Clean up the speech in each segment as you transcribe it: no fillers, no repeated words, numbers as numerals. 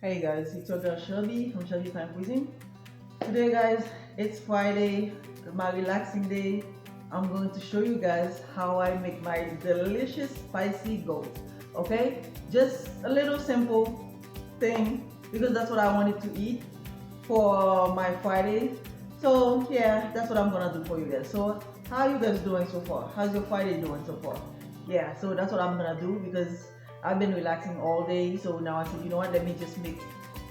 Hey guys, it's your girl Shelby from Shelby Fine Cuisine. Today guys, it's Friday, my relaxing day. I'm going to show you guys how I make my delicious spicy goat. Okay? Just a little simple thing because that's what I wanted to eat for my Friday. So yeah, that's what I'm gonna do for you guys. So how you guys doing so far? How's your Friday doing so far? Yeah, so that's what I'm gonna do because I've been relaxing all day. So now I said, you know what, let me just make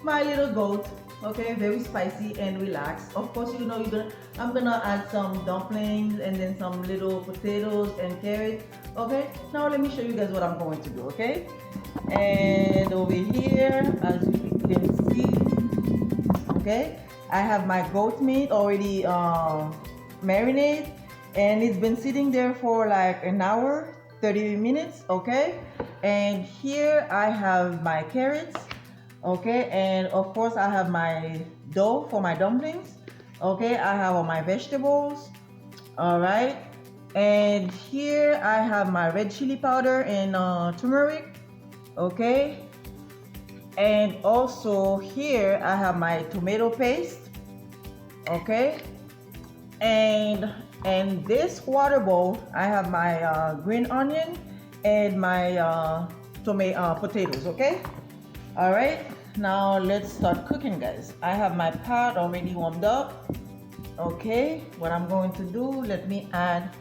my little goat. Okay, very spicy and relaxed. Of course, you know I'm gonna add some dumplings and then some little potatoes and carrots. Okay, now let me show you guys what I'm going to do. Okay, and over here, as you can see, okay, I have my goat meat already marinated, and it's been sitting there for like an hour, 30 minutes. Okay, and here I have my carrots. Okay, and of course I have my dough for my dumplings. Okay, I have all my vegetables. All right, and here I have my red chili powder and turmeric. Okay, and also here I have my tomato paste. Okay, and this water bowl I have my green onion and my tomato potatoes. Okay, all right, now let's start cooking guys. I have my pot already warmed up. Okay, what I'm going to do, let me add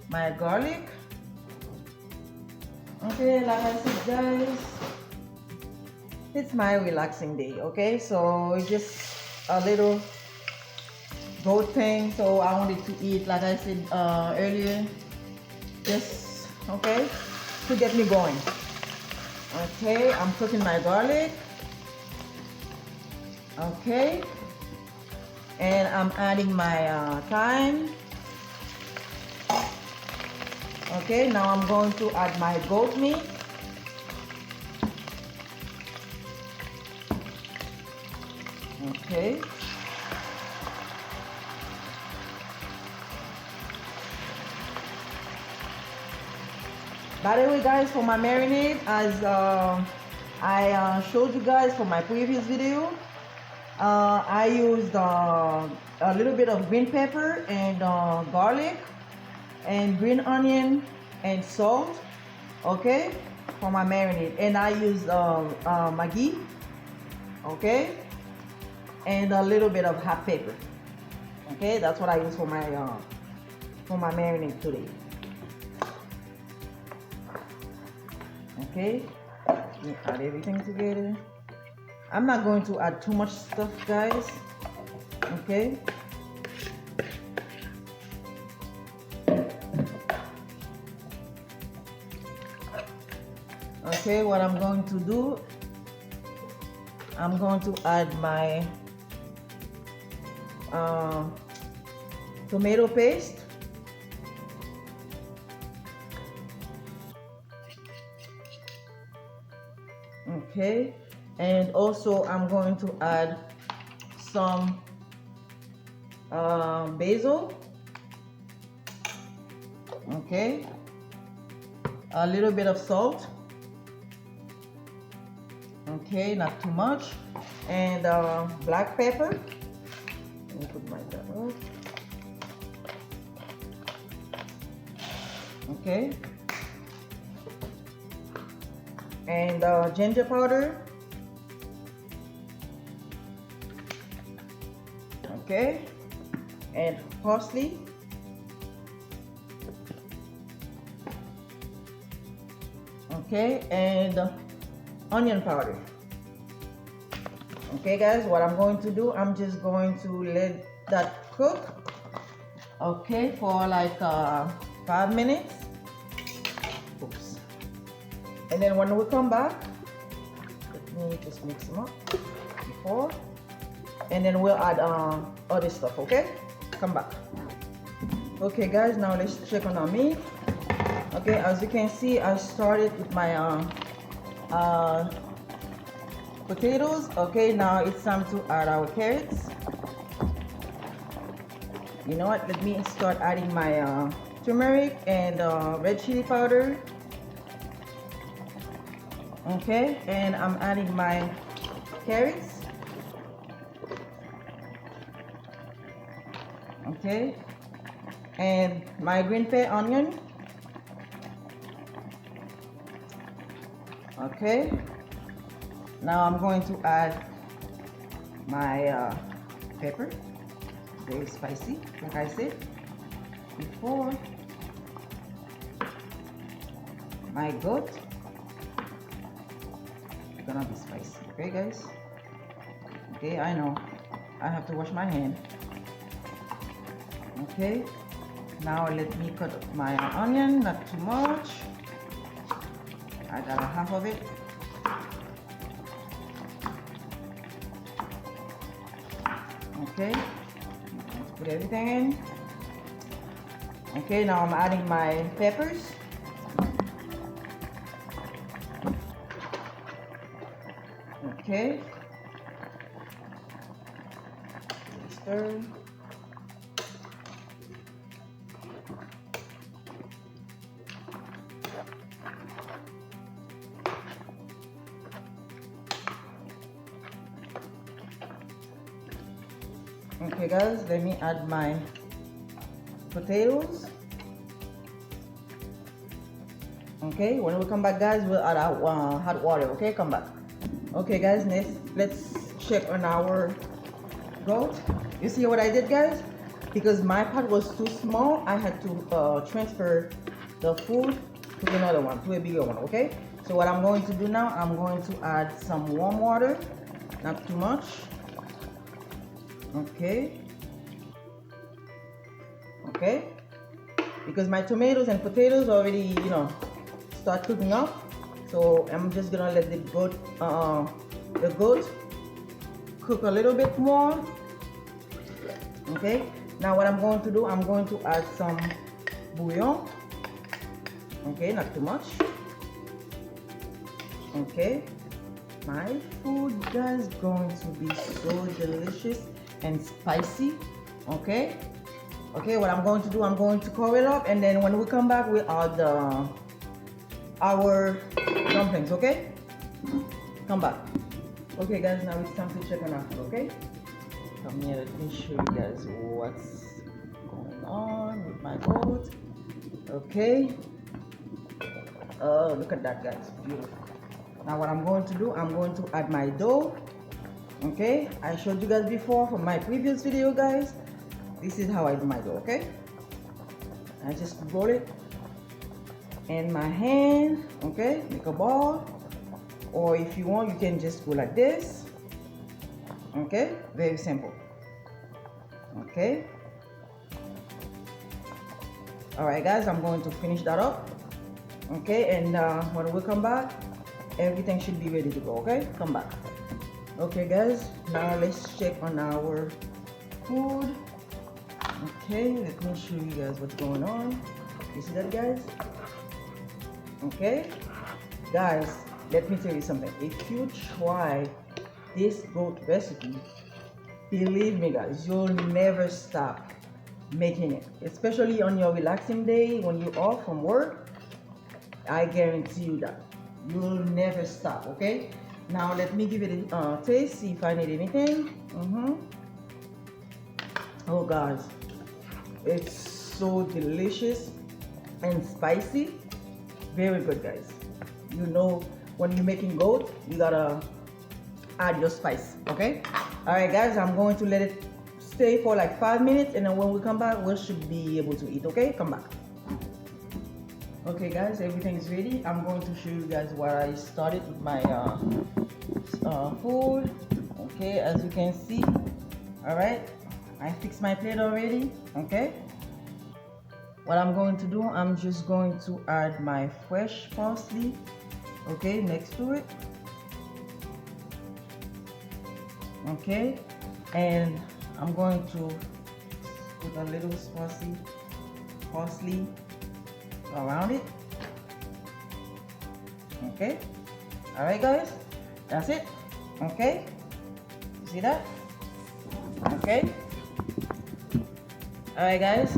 my garlic. Okay, like I said guys, it's my relaxing day. Okay, so it's just a little goat thing, so I wanted to eat, like I said earlier, just okay, to get me going. Okay, I'm cooking my garlic. Okay, and I'm adding my thyme. Okay, now I'm going to add my goat meat. Okay, by the way guys, for my marinade, as I showed you guys for my previous video, I used a little bit of green pepper and garlic and green onion and salt. Okay, for my marinade, and I used Maggi. Okay, and a little bit of hot pepper. Okay, that's what I use for my marinade today. Okay, let me add everything together. I'm not going to add too much stuff guys. Okay, okay, what I'm going to do, I'm going to add my tomato paste. Okay, and also I'm going to add some basil. Okay, a little bit of salt. Okay, not too much, and black pepper. Let me put my pepper. Okay, and ginger powder. Okay, and parsley. Okay, and onion powder. Okay guys, what I'm going to do, I'm just going to let that cook, okay, for like 5 minutes. Oops. And then when we come back, let me just mix them up before, and then we'll add other stuff. Okay, come back. Okay guys, now let's check on our meat. Okay, as you can see, I started with my potatoes. Okay, now it's time to add our carrots. You know what, let me start adding my turmeric and red chili powder. Okay, and I'm adding my carrots. Okay, and my green pear onion. Okay, now I'm going to add my pepper. Very spicy, like I said before. My goat, it's gonna be spicy. Okay, guys. Okay, I know I have to wash my hand. Okay, now let me cut my onion, not too much. I got a half of it. Okay, let's put everything in. Okay, now I'm adding my peppers. Okay, stir. Okay guys, let me add my potatoes. Okay, when we come back guys, we'll add our hot water. Okay, come back. Okay guys, next let's check on our goat. You see what I did guys? Because my pot was too small, I had to transfer the food to another one, to a bigger one. Okay, so what I'm going to do now, I'm going to add some warm water, not too much. Okay, because my tomatoes and potatoes already, you know, start cooking up, so I'm just gonna let the goat cook a little bit more. Okay, now what I'm going to do, I'm going to add some bouillon. Okay, not too much. Okay, my food guys going to be so delicious and spicy. Okay, what I'm going to do, I'm going to cover it up, and then when we come back, we add our dumplings. Okay, come back. Okay guys, now it's time to check on our food. Okay, come here, let me show you guys what's going on with my goat. Okay, oh look at that guys, beautiful. Now what I'm going to do, I'm going to add my dough. Okay, I showed you guys before from my previous video guys. This is how I do my dough. Okay, I just roll it in my hand. Okay, make a ball, or if you want, you can just go like this. Okay, very simple. Okay, all right guys, I'm going to finish that up. Okay, and when we come back, everything should be ready to go. Okay, come back. Okay guys, now let's check on our food. Okay, let me show you guys what's going on. You see that guys? Okay guys, let me tell you something. If you try this goat recipe, believe me guys, you'll never stop making it, especially on your relaxing day when you're off from work. I guarantee you that you'll never stop. Okay, now let me give it a taste, see if I need anything. Oh guys, it's so delicious and spicy. Very good guys. You know, when you're making goat, you gotta add your spice. Okay, all right guys, I'm going to let it stay for like 5 minutes, and then when we come back, we should be able to eat. Okay, come back. Okay guys, everything is ready. I'm going to show you guys where I started with my food. Okay, as you can see, all right, I fixed my plate already. Okay, what I'm going to do, I'm just going to add my fresh parsley, okay, next to it. Okay, and I'm going to put a little parsley around it. Okay, all right guys, that's it. Okay, see that? Okay, all right guys,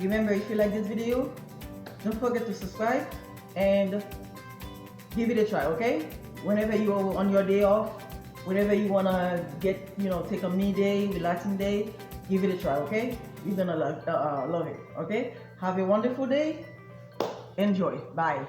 remember, if you like this video, don't forget to subscribe and give it a try. Okay, whenever you're on your day off, whenever you wanna get, you know, take a me day, relaxing day, give it a try, okay? You're gonna love it, okay? Have a wonderful day. Enjoy. Bye.